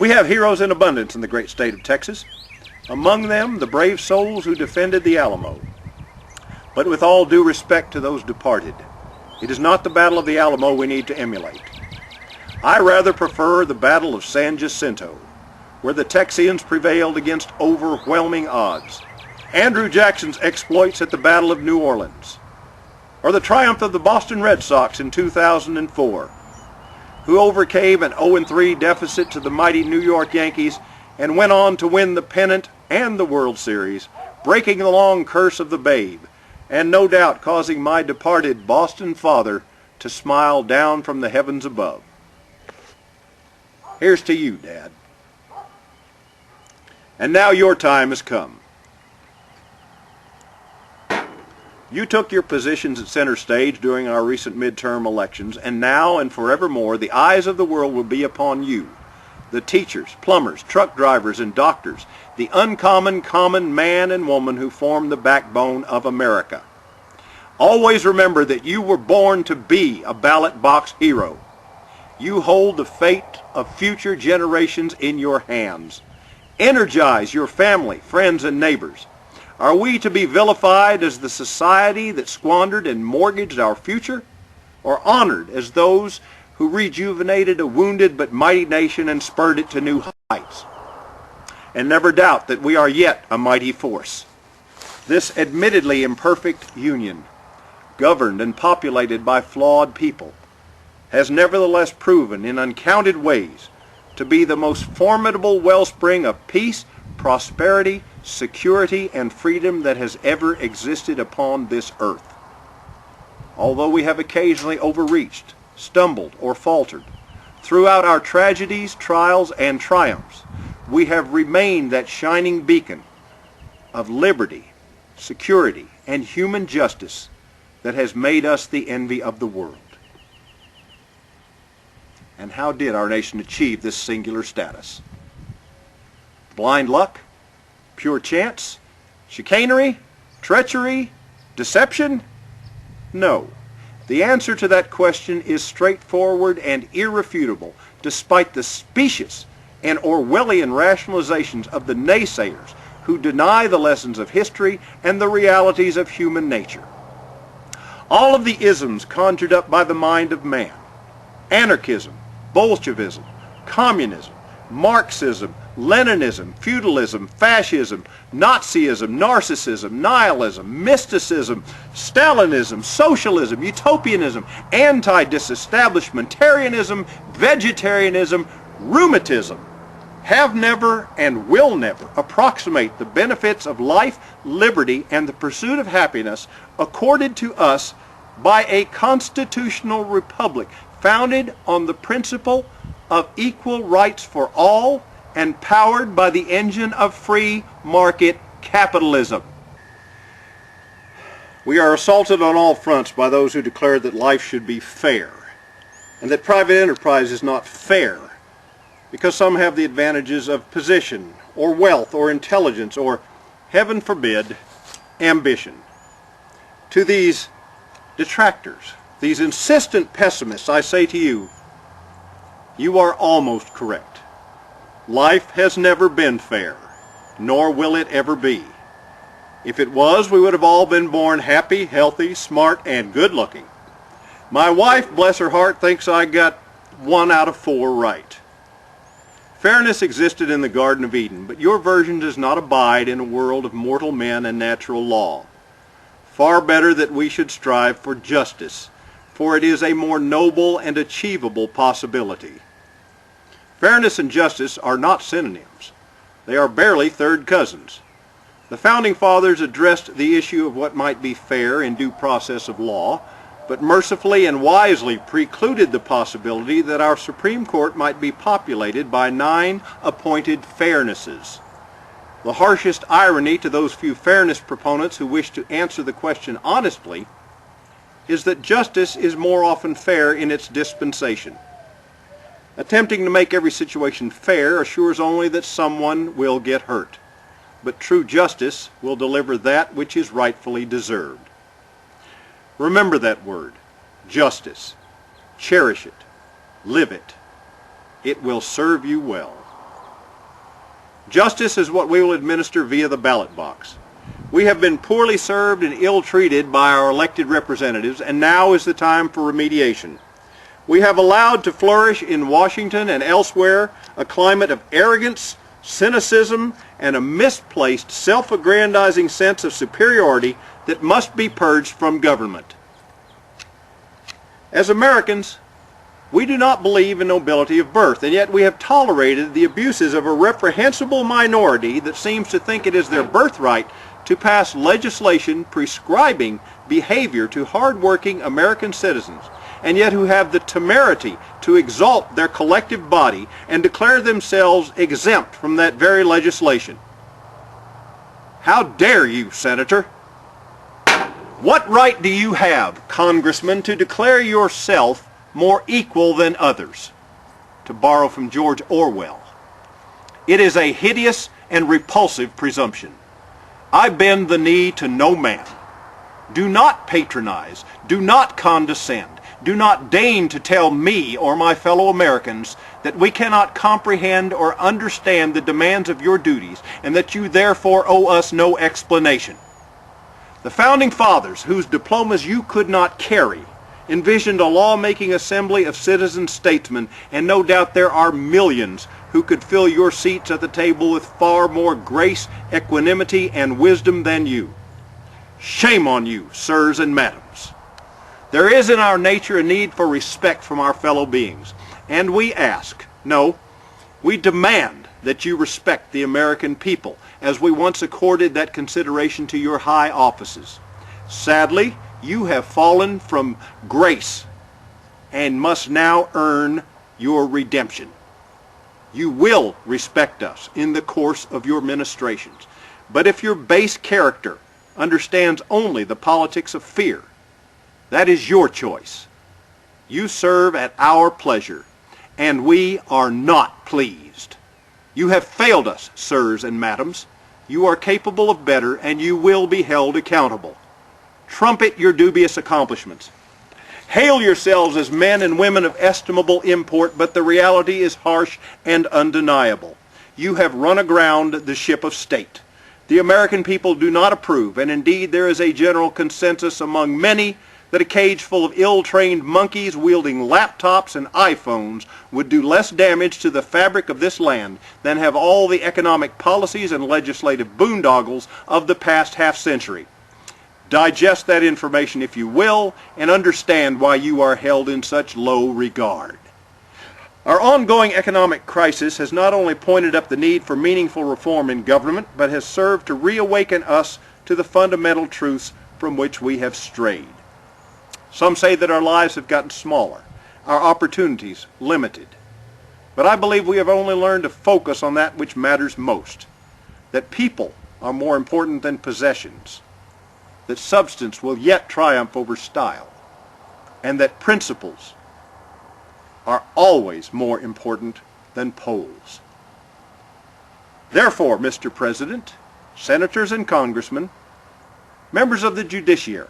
We have heroes in abundance in the great state of Texas. Among them, the brave souls who defended the Alamo. But with all due respect to those departed, it is not the Battle of the Alamo we need to emulate. I rather prefer the Battle of San Jacinto, where the Texians prevailed against overwhelming odds, Andrew Jackson's exploits at the Battle of New Orleans, or the triumph of the Boston Red Sox in 2004, who overcame an 0-3 deficit to the mighty New York Yankees and went on to win the pennant and the World Series, breaking the long curse of the Babe, and no doubt causing my departed Boston father to smile down from the heavens above. Here's to you, Dad. And now your time has come. You took your positions at center stage during our recent midterm elections, and now and forevermore the eyes of the world will be upon you, the teachers, plumbers, truck drivers, and doctors, the uncommon common man and woman who form the backbone of America. Always remember that you were born to be a ballot box hero. You hold the fate of future generations in your hands. Energize your family, friends, and neighbors. Are we to be vilified as the society that squandered and mortgaged our future, or honored as those who rejuvenated a wounded but mighty nation and spurred it to new heights? And never doubt that we are yet a mighty force. This admittedly imperfect union, governed and populated by flawed people, has nevertheless proven in uncounted ways to be the most formidable wellspring of peace, prosperity, security, and freedom that has ever existed upon this earth. Although we have occasionally overreached, stumbled, or faltered, throughout our tragedies, trials, and triumphs, we have remained that shining beacon of liberty, security, and human justice that has made us the envy of the world. And how did our nation achieve this singular status? Blind luck? Pure chance? Chicanery? Treachery? Deception? No. The answer to that question is straightforward and irrefutable, despite the specious and Orwellian rationalizations of the naysayers who deny the lessons of history and the realities of human nature. All of the isms conjured up by the mind of man, anarchism, Bolshevism, communism, Marxism, Leninism, feudalism, fascism, Nazism, narcissism, nihilism, mysticism, Stalinism, socialism, utopianism, anti-disestablishmentarianism, vegetarianism, rheumatism, have never and will never approximate the benefits of life, liberty, and the pursuit of happiness accorded to us by a constitutional republic founded on the principle of equal rights for all and powered by the engine of free market capitalism. We are assaulted on all fronts by those who declare that life should be fair and that private enterprise is not fair because some have the advantages of position or wealth or intelligence or, heaven forbid, ambition. To these detractors, these insistent pessimists, I say to you, you are almost correct. Life has never been fair, nor will it ever be. If it was, we would have all been born happy, healthy, smart, and good-looking. My wife, bless her heart, thinks I got 1 out of 4 right. Fairness existed in the Garden of Eden, but your version does not abide in a world of mortal men and natural law. Far better that we should strive for justice, for it is a more noble and achievable possibility. Fairness and justice are not synonyms. They are barely third cousins. The Founding Fathers addressed the issue of what might be fair in due process of law, but mercifully and wisely precluded the possibility that our Supreme Court might be populated by 9 appointed fairnesses. The harshest irony to those few fairness proponents who wish to answer the question honestly is that justice is more often fair in its dispensation. Attempting to make every situation fair assures only that someone will get hurt, but true justice will deliver that which is rightfully deserved. Remember that word, justice. Cherish it. Live it. It will serve you well. Justice is what we will administer via the ballot box. We have been poorly served and ill-treated by our elected representatives, and now is the time for remediation. We have allowed to flourish in Washington and elsewhere a climate of arrogance, cynicism, and a misplaced self-aggrandizing sense of superiority that must be purged from government. As Americans, we do not believe in nobility of birth, and yet we have tolerated the abuses of a reprehensible minority that seems to think it is their birthright to pass legislation prescribing behavior to hard-working American citizens, and yet who have the temerity to exalt their collective body and declare themselves exempt from that very legislation. How dare you, Senator? What right do you have, Congressman, to declare yourself more equal than others? To borrow from George Orwell. It is a hideous and repulsive presumption. I bend the knee to no man. Do not patronize, do not condescend, do not deign to tell me or my fellow Americans that we cannot comprehend or understand the demands of your duties, and that you therefore owe us no explanation. The Founding Fathers, whose diplomas you could not carry, envisioned a law-making assembly of citizen statesmen, and no doubt there are millions who could fill your seats at the table with far more grace, equanimity, and wisdom than you. Shame on you, sirs and madams. There is in our nature a need for respect from our fellow beings, and we ask, no, we demand that you respect the American people, as we once accorded that consideration to your high offices. Sadly, you have fallen from grace and must now earn your redemption. You will respect us in the course of your ministrations, but if your base character understands only the politics of fear, that is your choice. You serve at our pleasure, and we are not pleased. You have failed us, sirs and madams. You are capable of better, and you will be held accountable. Trumpet your dubious accomplishments. Hail yourselves as men and women of estimable import, but the reality is harsh and undeniable. You have run aground the ship of state. The American people do not approve, and indeed there is a general consensus among many that a cage full of ill-trained monkeys wielding laptops and iPhones would do less damage to the fabric of this land than have all the economic policies and legislative boondoggles of the past half-century. Digest that information if you will, and understand why you are held in such low regard. Our ongoing economic crisis has not only pointed up the need for meaningful reform in government, but has served to reawaken us to the fundamental truths from which we have strayed. Some say that our lives have gotten smaller, our opportunities limited. But I believe we have only learned to focus on that which matters most, that people are more important than possessions, that substance will yet triumph over style, and that principles are always more important than polls. Therefore, Mr. President, senators and congressmen, members of the judiciary,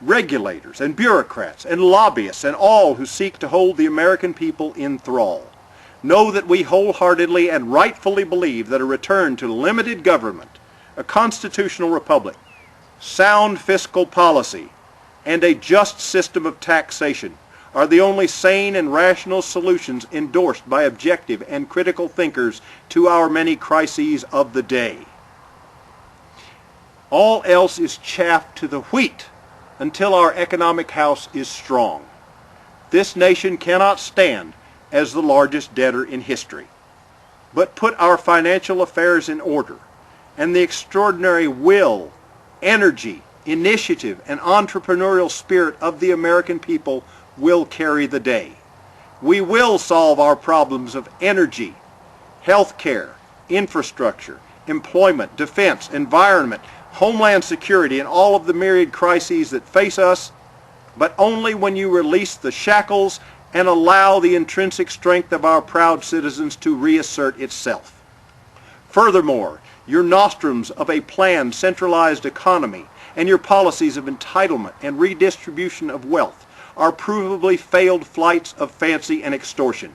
regulators and bureaucrats and lobbyists and all who seek to hold the American people in thrall, know that we wholeheartedly and rightfully believe that a return to limited government, a constitutional republic, sound fiscal policy, and a just system of taxation are the only sane and rational solutions endorsed by objective and critical thinkers to our many crises of the day. All else is chaff to the wheat until our economic house is strong. This nation cannot stand as the largest debtor in history. But put our financial affairs in order, and the extraordinary will, energy, initiative, and entrepreneurial spirit of the American people will carry the day. We will solve our problems of energy, health care, infrastructure, employment, defense, environment, homeland security, and all of the myriad crises that face us, but only when you release the shackles and allow the intrinsic strength of our proud citizens to reassert itself. Furthermore, your nostrums of a planned centralized economy and your policies of entitlement and redistribution of wealth are provably failed flights of fancy and extortion.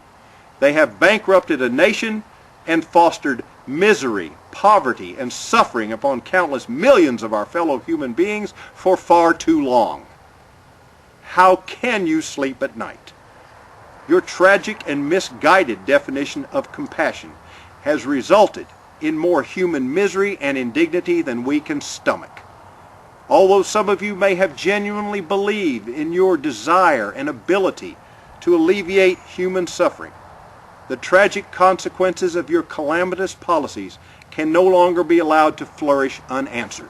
They have bankrupted a nation and fostered misery, poverty, and suffering upon countless millions of our fellow human beings for far too long. How can you sleep at night? Your tragic and misguided definition of compassion has resulted in more human misery and indignity than we can stomach. Although some of you may have genuinely believed in your desire and ability to alleviate human suffering, the tragic consequences of your calamitous policies can no longer be allowed to flourish unanswered.